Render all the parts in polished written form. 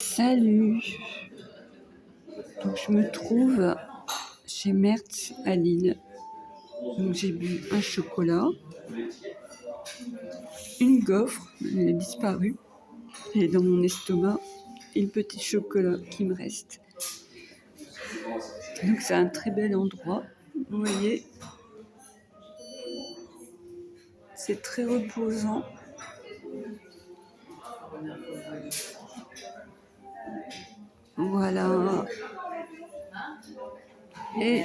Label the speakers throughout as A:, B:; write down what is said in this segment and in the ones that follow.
A: Salut! Donc je me trouve chez Mertz à Lille. Donc j'ai bu un chocolat, une gaufre, elle a disparu, elle est dans mon estomac, et le petit chocolat qui me reste. Donc c'est un très bel endroit, vous voyez, c'est très reposant. Voilà. Et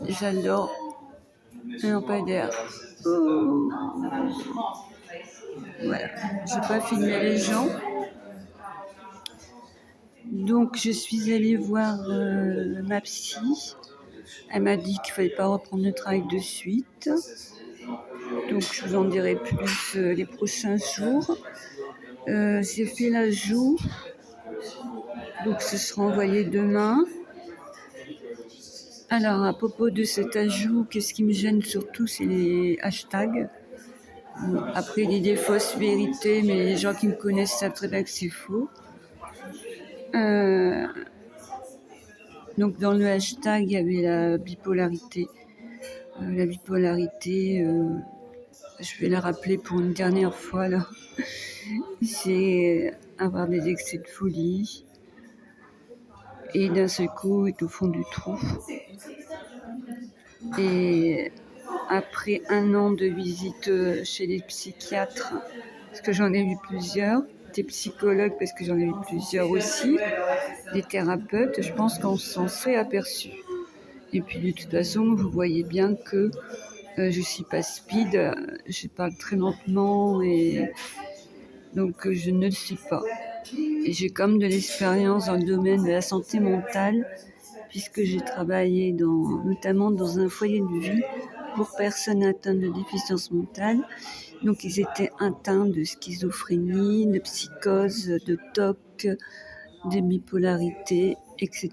A: j'adore un lampadaire. Oh. Voilà, je vais pas filmer les gens. Donc je suis allée voir ma psy. Elle m'a dit qu'il fallait pas reprendre le travail de suite. Donc je vous en dirai plus les prochains jours. J'ai fait la joue. Donc ce sera envoyé demain. Alors à propos de cet ajout, qu'est-ce qui me gêne surtout, c'est les hashtags. Bon, après il y a des fausses vérités, mais les gens qui me connaissent savent très bien que c'est faux. Donc dans le hashtag, il y avait la bipolarité. Je vais la rappeler pour une dernière fois là. C'est avoir des excès de folie et d'un seul coup être au fond du trou. Et après 1 an de visite chez les psychiatres, parce que j'en ai vu plusieurs, des psychologues parce que j'en ai vu plusieurs aussi, des thérapeutes, je pense qu'on s'en serait aperçu. Et puis de toute façon, vous voyez bien que je suis pas speed, je parle très lentement et donc je ne le suis pas. Et j'ai comme de l'expérience dans le domaine de la santé mentale, puisque j'ai travaillé notamment dans un foyer de vie pour personnes atteintes de déficience mentale. Donc ils étaient atteints de schizophrénie, de psychose, de TOC, de bipolarité, etc.,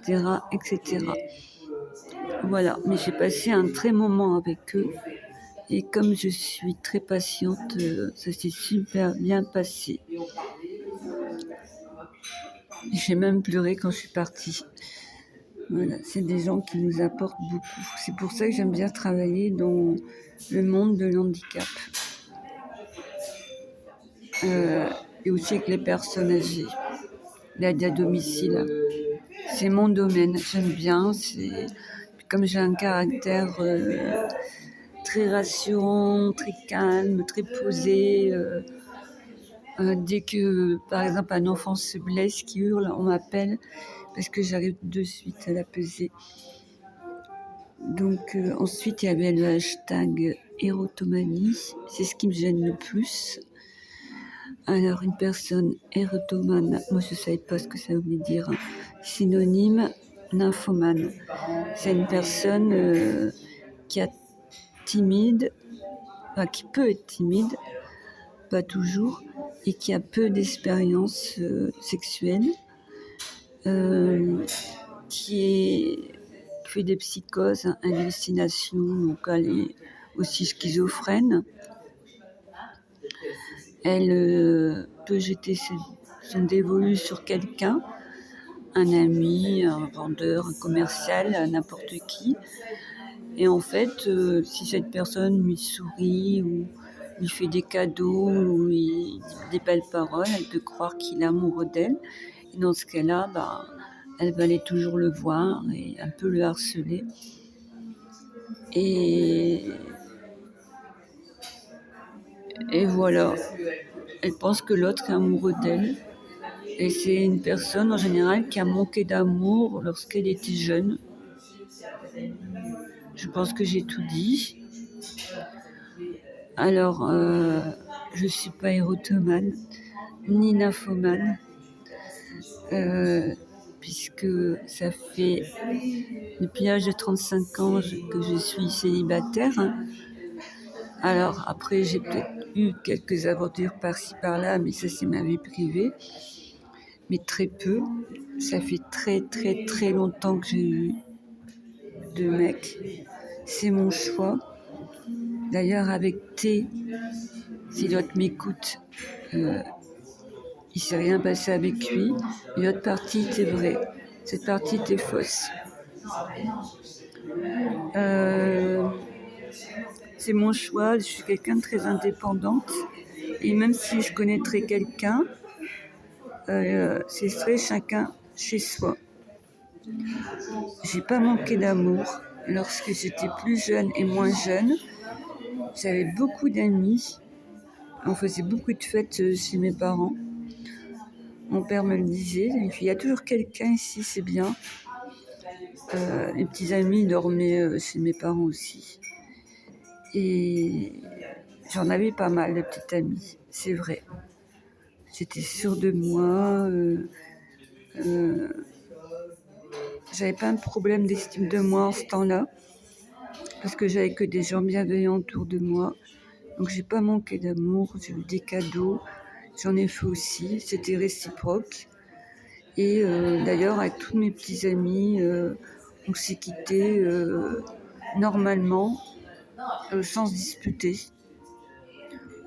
A: etc. Voilà, mais j'ai passé un très bon moment avec eux. Et comme je suis très patiente, ça s'est super bien passé. J'ai même pleuré quand je suis partie. Voilà, c'est des gens qui nous apportent beaucoup. C'est pour ça que j'aime bien travailler dans le monde de l'handicap. Et aussi avec les personnes âgées, l'aide à domicile. C'est mon domaine, j'aime bien. Comme j'ai un caractère très rassurant, très calme, très posé. Dès que, par exemple, un enfant se blesse, qui hurle, on m'appelle parce que j'arrive de suite à l'apaiser. Donc ensuite, il y avait le hashtag érotomanie. C'est ce qui me gêne le plus. Alors, une personne érotomane, moi je ne savais pas ce que ça voulait dire. Synonyme, nymphomane. C'est une personne qui est timide, qui peut être timide, pas toujours, et qui a peu d'expérience sexuelle, qui fait des psychoses, hallucinations, donc elle est aussi schizophrène. Elle peut jeter son dévolu sur quelqu'un, un ami, un vendeur, un commercial, n'importe qui. Et en fait, si cette personne lui sourit ou lui fait des cadeaux ou lui dit des belles paroles, elle peut croire qu'il est amoureux d'elle. Et dans ce cas-là, elle va aller toujours le voir et un peu le harceler. Et voilà, elle pense que l'autre est amoureux d'elle. Et c'est une personne en général qui a manqué d'amour lorsqu'elle était jeune. Je pense que j'ai tout dit. Alors, je ne suis pas érotomane, ni nymphomane, puisque ça fait depuis l'âge de 35 ans que je suis célibataire. Alors après, j'ai peut-être eu quelques aventures par-ci par-là, mais ça c'est ma vie privée. Mais très peu. Ça fait très très très longtemps que j'ai eu de mecs. C'est mon choix. D'ailleurs avec T, si l'autre m'écoute, il il s'est rien passé avec lui, et l'autre partie était vraie. Cette partie était fausse. C'est mon choix, je suis quelqu'un de très indépendante, et même si je connaîtrais quelqu'un, ce serait chacun chez soi. J'ai pas manqué d'amour. Lorsque j'étais plus jeune et moins jeune, j'avais beaucoup d'amis. On faisait beaucoup de fêtes chez mes parents. Mon père me le disait, il y a toujours quelqu'un ici, c'est bien. Les petits amis dormaient chez mes parents aussi. Et j'en avais pas mal de petites amies, c'est vrai. J'étais sûre de moi. J'avais pas un problème d'estime de moi en ce temps-là, parce que j'avais que des gens bienveillants autour de moi. Donc j'ai pas manqué d'amour, j'ai eu des cadeaux, j'en ai fait aussi, c'était réciproque. Et d'ailleurs, avec tous mes petits amis, on s'est quittés normalement, sans se disputer.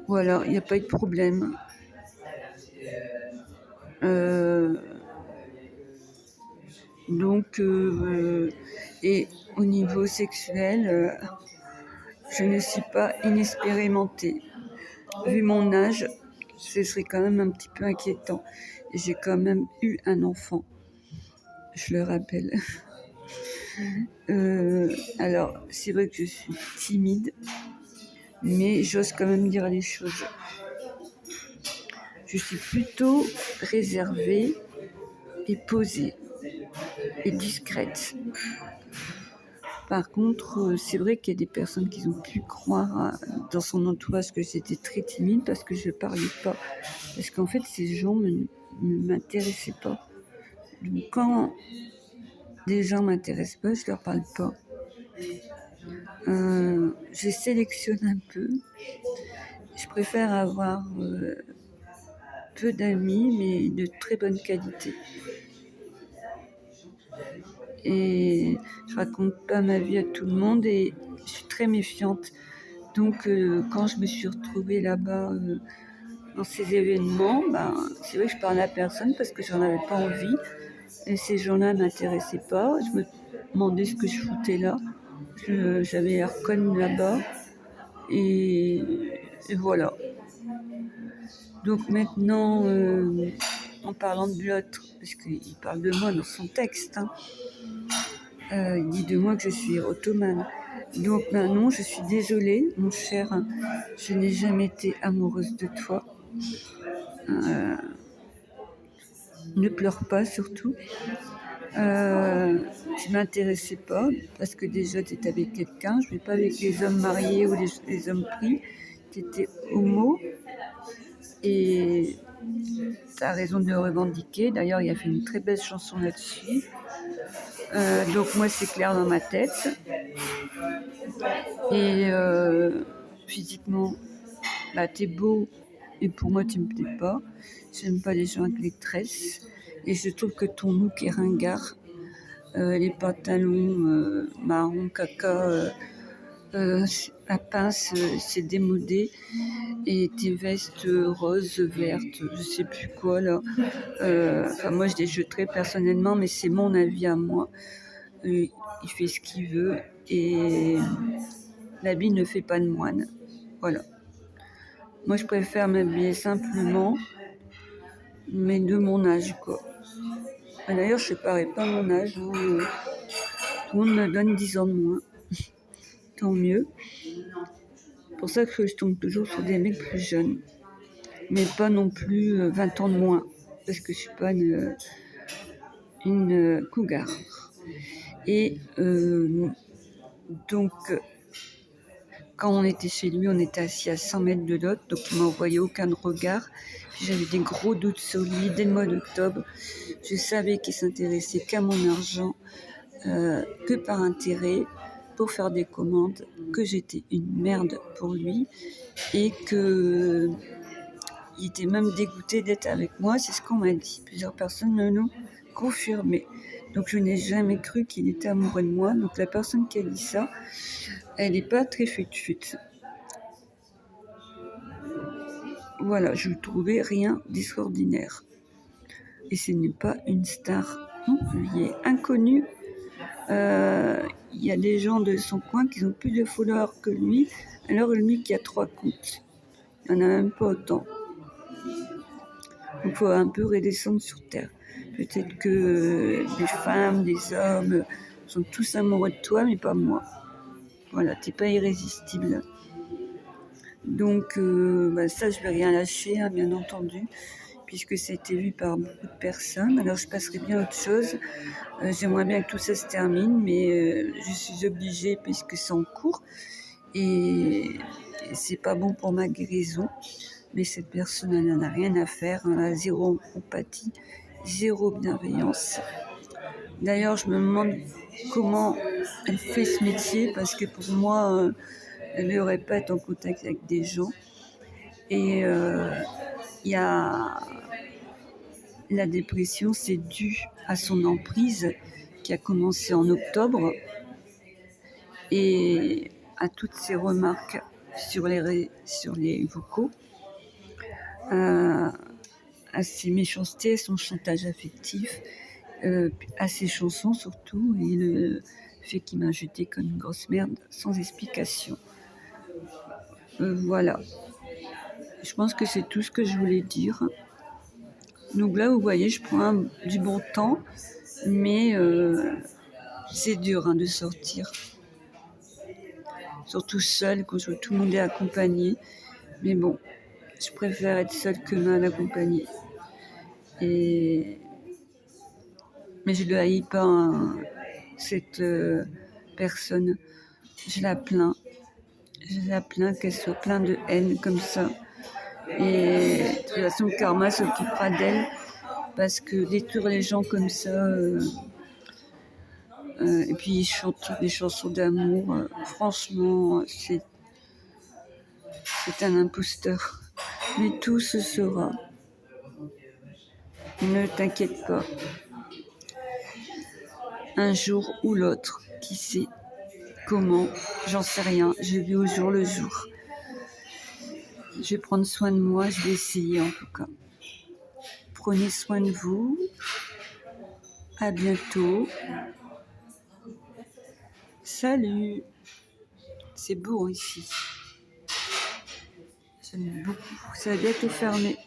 A: Voilà, il n'y a pas eu de problème. Donc, et au niveau sexuel, je ne suis pas inexpérimentée. Vu mon âge, ce serait quand même un petit peu inquiétant. J'ai quand même eu un enfant, je le rappelle. Alors, c'est vrai que je suis timide, mais j'ose quand même dire les choses. Je suis plutôt réservée et posée et discrète. Par contre, c'est vrai qu'il y a des personnes qui ont pu croire dans son entourage que j'étais très timide parce que je ne parlais pas. Parce qu'en fait, ces gens ne m'intéressaient pas. Donc quand des gens ne m'intéressent pas, je ne leur parle pas. Je sélectionne un peu. Je préfère avoir peu d'amis, mais de très bonne qualité. Et je raconte pas ma vie à tout le monde et je suis très méfiante. Donc quand je me suis retrouvée là-bas dans ces événements, c'est vrai que je parlais à personne parce que j'en avais pas envie. Et ces gens-là m'intéressaient pas. Je me demandais ce que je foutais là. J'avais l'air conne là-bas. Et voilà. Donc maintenant, en parlant de l'autre, parce qu'il parle de moi dans son texte, il dit de moi que je suis ottomane. Donc non, je suis désolée, mon cher, je n'ai jamais été amoureuse de toi. Ne pleure pas surtout. Tu m'intéressais pas parce que déjà tu étais avec quelqu'un. Je ne vais pas avec les hommes mariés ou les hommes pris. Tu étais homo et tu as raison de le revendiquer. D'ailleurs, il a fait une très belle chanson là-dessus. Donc moi, c'est clair dans ma tête. Et physiquement, t'es beau et pour moi, tu me plais pas. J'aime pas les gens avec les tresses. Et je trouve que ton look est ringard. Les pantalons marron caca à pince, c'est démodé, et tes vestes roses, vertes, je sais plus quoi là. Moi je les jetterai personnellement, mais c'est mon avis à moi. Il fait ce qu'il veut et l'habit ne fait pas de moine. Voilà. Moi je préfère m'habiller simplement, mais de mon âge quoi. Et d'ailleurs je ne parais pas mon âge. Tout le monde me donne 10 ans de moins. Tant mieux. C'est pour ça que je tombe toujours sur des mecs plus jeunes. Mais pas non plus 20 ans de moins. Parce que je suis pas une cougar. Et donc, quand on était chez lui, on était assis à 100 mètres de l'autre. Donc, il ne m'envoyait aucun regard. Puis, j'avais des gros doutes sur lui dès le mois d'octobre. Je savais qu'il s'intéressait qu'à mon argent, que par intérêt, pour faire des commandes, que j'étais une merde pour lui et que il était même dégoûté d'être avec moi. C'est ce qu'on m'a dit. Plusieurs personnes me l'ont confirmé. Donc je n'ai jamais cru qu'il était amoureux de moi. Donc la personne qui a dit ça, elle n'est pas très fut-fut. voilà, je ne trouvais rien d'extraordinaire. Et ce n'est pas une star non plus, il est inconnu. Il y a des gens de son coin qui ont plus de followers que lui, alors lui qui a 3 comptes. Il n'y en a même pas autant. Il faut un peu redescendre sur Terre. Peut-être que des femmes, des hommes sont tous amoureux de toi, mais pas moi. Voilà, t'es pas irrésistible. Donc ça, je vais rien lâcher, hein, bien entendu, puisque ça a été vu par beaucoup de personnes. Alors je passerai bien à autre chose. J'aimerais bien que tout ça se termine, mais je suis obligée puisque c'est en cours et c'est pas bon pour ma guérison. Mais cette personne, elle n'en a rien à faire, elle a zéro empathie, zéro bienveillance. D'ailleurs, je me demande comment elle fait ce métier, parce que pour moi, elle ne devrait pas être en contact avec des gens. Et il y a la dépression, c'est dû à son emprise qui a commencé en octobre et à toutes ses remarques sur les vocaux, à ses méchancetés, à son chantage affectif, à ses chansons surtout, et le fait qu'il m'a jeté comme une grosse merde sans explication. Voilà. Je pense que c'est tout ce que je voulais dire. Donc là, vous voyez, je prends du bon temps, mais c'est dur de sortir. Surtout seule, quand je vois tout le monde est accompagné. Mais bon, je préfère être seule que mal accompagnée. Mais je ne haïs pas cette personne. Je la plains qu'elle soit pleine de haine comme ça. Et de toute façon, le karma s'occupera d'elle, parce que détruire les gens comme ça, et puis ils chantent des chansons d'amour, franchement, c'est un imposteur. Mais tout se saura. Ne t'inquiète pas. Un jour ou l'autre, qui sait comment, j'en sais rien, je vis au jour le jour. Je vais prendre soin de moi, je vais essayer en tout cas. Prenez soin de vous. À bientôt. Salut. C'est beau ici. J'aime beaucoup. Ça va bientôt fermer.